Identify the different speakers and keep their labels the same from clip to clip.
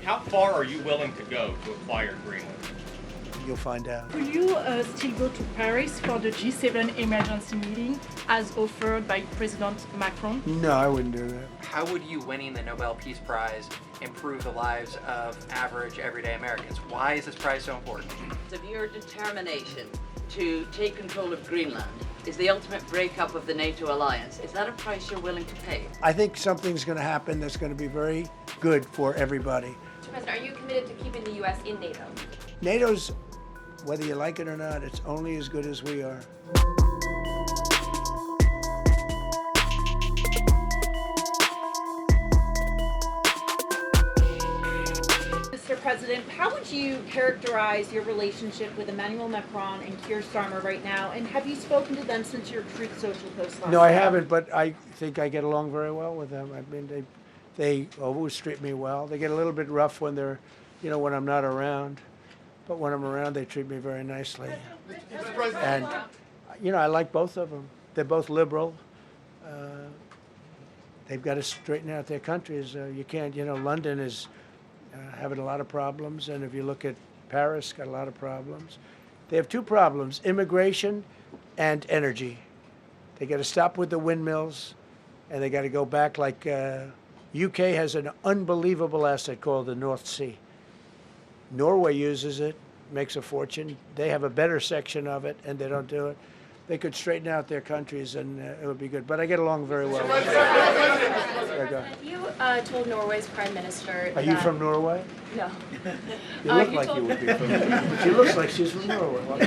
Speaker 1: How far are you willing to go to acquire Greenland?
Speaker 2: You'll find out.
Speaker 3: Will you still go to Paris for the G7 emergency meeting as offered by President Macron?
Speaker 2: No, I wouldn't do that.
Speaker 4: How would you winning the Nobel Peace Prize improve the lives of average, everyday Americans? Why is this prize so important?
Speaker 5: Of your determination to take control of Greenland is the ultimate breakup of the NATO alliance. Is that a price you're willing to pay?
Speaker 2: I think something's going to happen that's going to be very good for everybody.
Speaker 6: Mr. President, are you committed to keeping the U.S. in NATO?
Speaker 2: NATO's, whether you like it or not, it's only as good as we are.
Speaker 7: Mr. President, how would you characterize your relationship with Emmanuel Macron and Keir Starmer right now? And have you spoken to them since your Truth Social post last
Speaker 2: No, I
Speaker 7: night?
Speaker 2: haven't, but I think I get along very well with them. I mean, they always treat me well. They get a little bit rough when they're, when I'm not around. But when I'm around, they treat me very nicely. And, I like both of them. They're both liberal. They've got to straighten out their countries. You can't, London is having a lot of problems. And if you look at Paris, got a lot of problems. They have two problems, immigration and energy. They got to stop with the windmills, and they got to go back like UK has an unbelievable asset called the North Sea. Norway uses it, makes a fortune. They have a better section of it, and they don't do it. They could straighten out their countries, and it would be good. But I get along very well with them.
Speaker 6: You told Norway's Prime Minister
Speaker 2: Are you from Norway?
Speaker 6: No.
Speaker 2: You look like you would be from Norway. She looks like she's from Norway.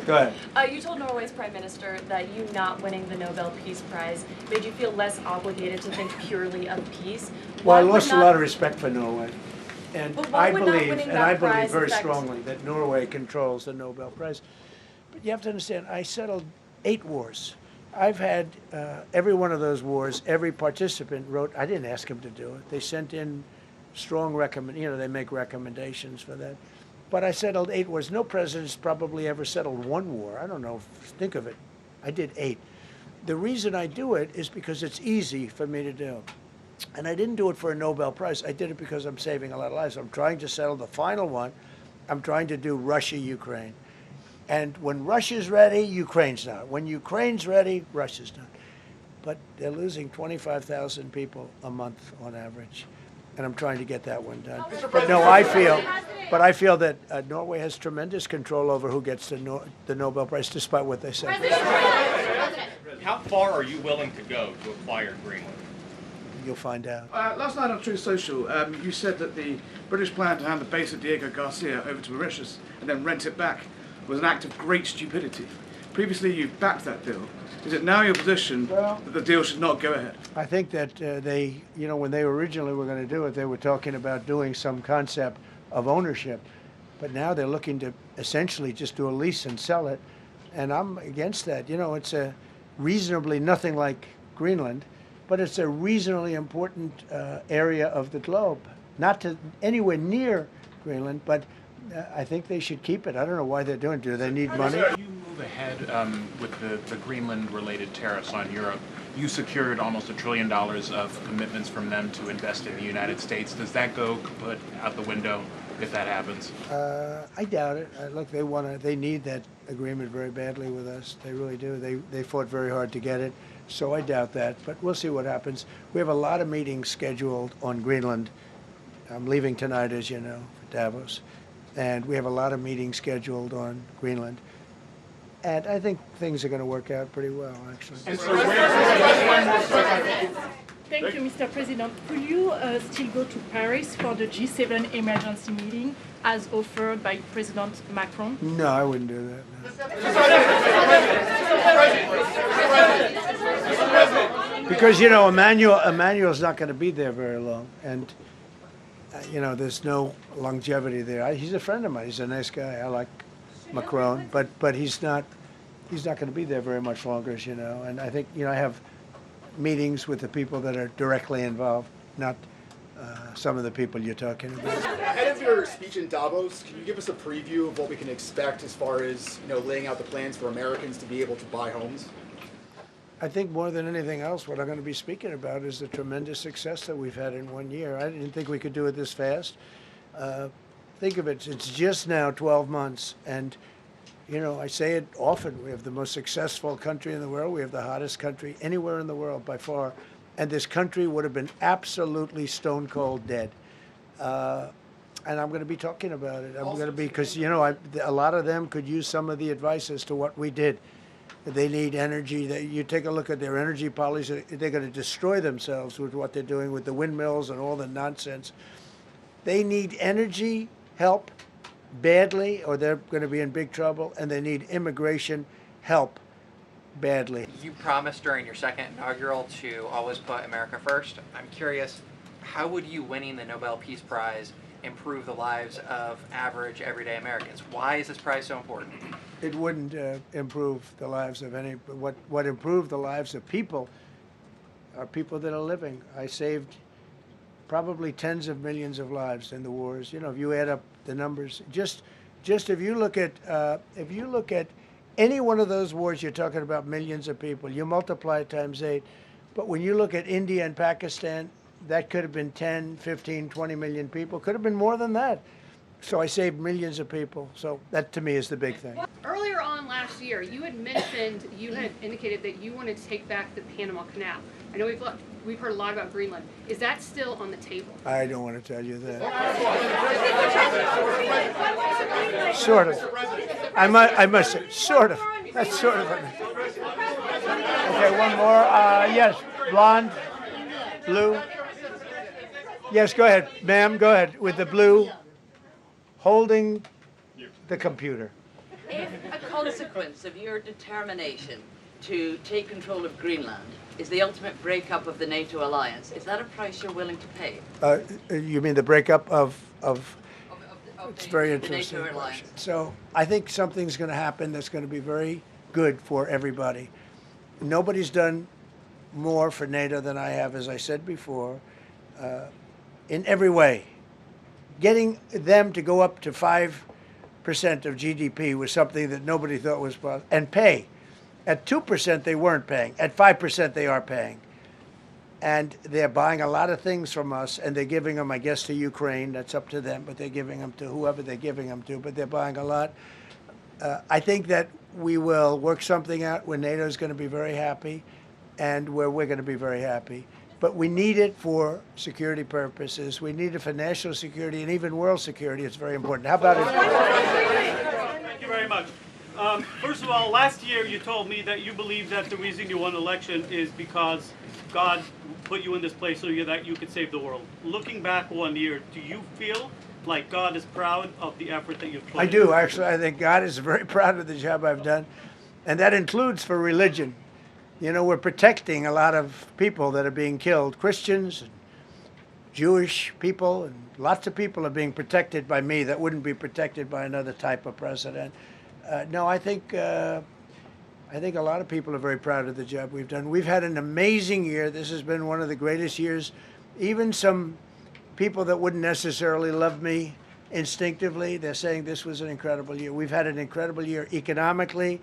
Speaker 2: Go ahead.
Speaker 6: You told Norway's Prime Minister that you not winning the Nobel Peace Prize made you feel less obligated to think purely of peace.
Speaker 2: Well, I lost a lot of respect for Norway. And
Speaker 6: But why
Speaker 2: I
Speaker 6: would not
Speaker 2: believe,
Speaker 6: winning
Speaker 2: and
Speaker 6: that
Speaker 2: I believe
Speaker 6: prize
Speaker 2: very
Speaker 6: affect-
Speaker 2: strongly that Norway controls the Nobel Prize. But you have to understand, I settled 8 wars. I've had every one of those wars, every participant wrote, I didn't ask them to do it. They sent in strong they make recommendations for that. But I settled 8 wars. No president's probably ever settled 1 war. I don't know, think of it. I did 8. The reason I do it is because it's easy for me to do. And I didn't do it for a Nobel Prize. I did it because I'm saving a lot of lives. I'm trying to settle the final one. I'm trying to do Russia-Ukraine. And when Russia's ready, Ukraine's not. When Ukraine's ready, Russia's not. But they're losing 25,000 people a month on average. And I'm trying to get that one done. But no, I feel that Norway has tremendous control over who gets the Nobel Prize, despite what they say.
Speaker 1: How far are you willing to go to acquire Greenland?
Speaker 2: You'll find out.
Speaker 8: Last night on Truth Social, you said that the British plan to hand the base at Diego Garcia over to Mauritius and then rent it back was an act of great stupidity. Previously, you've backed that deal. Is it now your position that the deal should not go ahead?
Speaker 2: I think that they, when they originally were going to do it, they were talking about doing some concept of ownership. But now they're looking to essentially just do a lease and sell it. And I'm against that. It's a reasonably nothing like Greenland, but it's a reasonably important area of the globe. Not to anywhere near Greenland, but I think they should keep it. I don't know why they're doing it. Do they need money?
Speaker 9: You move ahead with the Greenland-related tariffs on Europe. You secured almost $1 trillion of commitments from them to invest in the United States. Does that go kaput out the window if that happens?
Speaker 2: I doubt it. Look, they need that agreement very badly with us. They really do. They fought very hard to get it. So I doubt that, but we'll see what happens. We have a lot of meetings scheduled on Greenland. I'm leaving tonight, as you know, for Davos. And we have a lot of meetings scheduled on Greenland. And I think things are going to work out pretty well, actually.
Speaker 3: Thank you, Mr. President. Will you still go to Paris for the G7 emergency meeting as offered by President Macron?
Speaker 2: No, I wouldn't do that. No. Because, Emmanuel's not going to be there very long. And, there's no longevity there. He's a friend of mine. He's a nice guy. I like Macron. But he's not going to be there very much longer, as you know. And I think, I have meetings with the people that are directly involved, not some of the people you're talking about.
Speaker 10: Ahead of your speech in Davos, can you give us a preview of what we can expect as far as laying out the plans for Americans to be able to buy homes?
Speaker 2: I think more than anything else, what I'm going to be speaking about is the tremendous success that we've had in 1 year. I didn't think we could do it this fast. Think of it, it's just now 12 months. And, you know, I say it often, we have the most successful country in the world. We have the hottest country anywhere in the world by far. And this country would have been absolutely stone cold dead. And I'm going to be talking about it. I'm going to be, because, you know, a lot of them could use some of the advice as to what we did. They need energy. You take a look at their energy policy, they're going to destroy themselves with what they're doing with the windmills and all the nonsense. They need energy help badly, or they're going to be in big trouble, and they need immigration help badly.
Speaker 4: You promised during your second inaugural to always put America first. I'm curious, how would you winning the Nobel Peace Prize improve the lives of average, everyday Americans? Why is this prize so important?
Speaker 2: It wouldn't improve the lives of any. What improved the lives of people are people that are living. I saved probably tens of millions of lives in the wars. You know, if you add up the numbers, just if you look at any one of those wars, you're talking about millions of people. You multiply it times 8. But when you look at India and Pakistan, that could have been 10, 15, 20 million people. Could have been more than that. So I saved millions of people. So that, to me, is the big thing.
Speaker 11: Earlier on last year, you had mentioned, you had indicated that you wanted to take back the Panama Canal. I know we've heard a lot about Greenland. Is that still on the table?
Speaker 2: I don't want to tell you that. Sort of. I must say, sort of. That's sort of it. Okay, one more. Yes, blonde, blue. Yes, go ahead, ma'am. Go ahead with the blue, holding the computer.
Speaker 5: If a consequence of your determination to take control of Greenland is the ultimate breakup of the NATO alliance, is that a price you're willing to pay?
Speaker 2: You mean the breakup of it's very interesting.
Speaker 5: The NATO alliance.
Speaker 2: So I think something's going to happen that's going to be very good for everybody. Nobody's done more for NATO than I have, as I said before, in every way. Getting them to go up to 5% of GDP was something that nobody thought was possible, and pay. At 2%, they weren't paying. At 5%, they are paying. And they're buying a lot of things from us, and they're giving them, I guess, to Ukraine. That's up to them, but they're giving them to whoever they're giving them to, but they're buying a lot. I think that we will work something out where NATO is going to be very happy and where we're going to be very happy. But we need it for security purposes. We need it for national security and even world security. It's very important. How about it?
Speaker 12: Thank you very much. First of all, last year you told me that you believe that the reason you won the election is because God put you in this place so that you could save the world. Looking back 1 year, do you feel like God is proud of the effort that you've put in?
Speaker 2: I do, actually. I think God is very proud of the job I've done. And that includes for religion. You know, we're protecting a lot of people that are being killed. Christians, and Jewish people, and lots of people are being protected by me that wouldn't be protected by another type of president. No, I think a lot of people are very proud of the job we've done. We've had an amazing year. This has been one of the greatest years. Even some people that wouldn't necessarily love me instinctively, they're saying this was an incredible year. We've had an incredible year economically.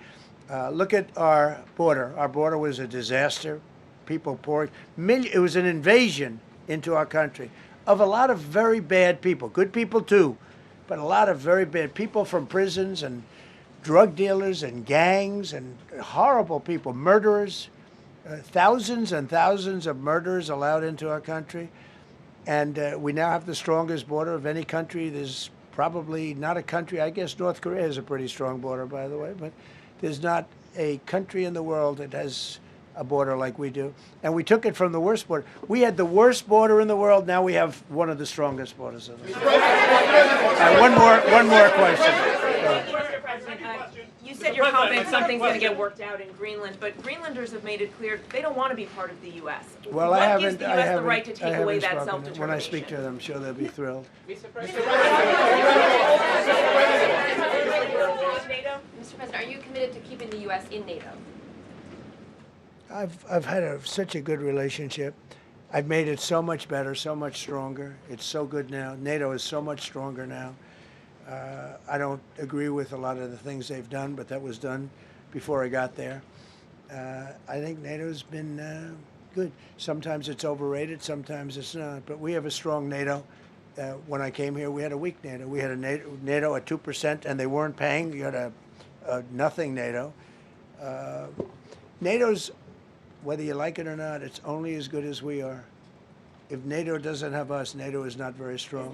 Speaker 2: Look at our border. Our border was a disaster. People poured. It was an invasion into our country of a lot of very bad people. Good people too, but a lot of very bad people from prisons and drug dealers and gangs and horrible people, murderers, thousands and thousands of murderers allowed into our country. And we now have the strongest border of any country. There's probably not a country, I guess North Korea has a pretty strong border, by the way, but there's not a country in the world that has a border like we do. And we took it from the worst border. We had the worst border in the world. Now we have one of the strongest borders in the world. One more question.
Speaker 6: You said you're confident something's going to get worked out in Greenland, but Greenlanders have made it clear they don't want to be part of the U.S.
Speaker 2: Well,
Speaker 6: what gives the U.S. the right to take away that self-determination?
Speaker 2: When I speak to them, I'm sure they'll be thrilled.
Speaker 6: Mr. President, are you committed to keeping the U.S. in NATO?
Speaker 2: I've had such a good relationship. I've made it so much better, so much stronger. It's so good now. NATO is so much stronger now. I don't agree with a lot of the things they've done, but that was done before I got there. I think NATO's been good. Sometimes it's overrated, sometimes it's not. But we have a strong NATO. When I came here, we had a weak NATO. We had a NATO at 2%, and they weren't paying. You had a nothing NATO. NATO's, whether you like it or not, it's only as good as we are. If NATO doesn't have us, NATO is not very strong.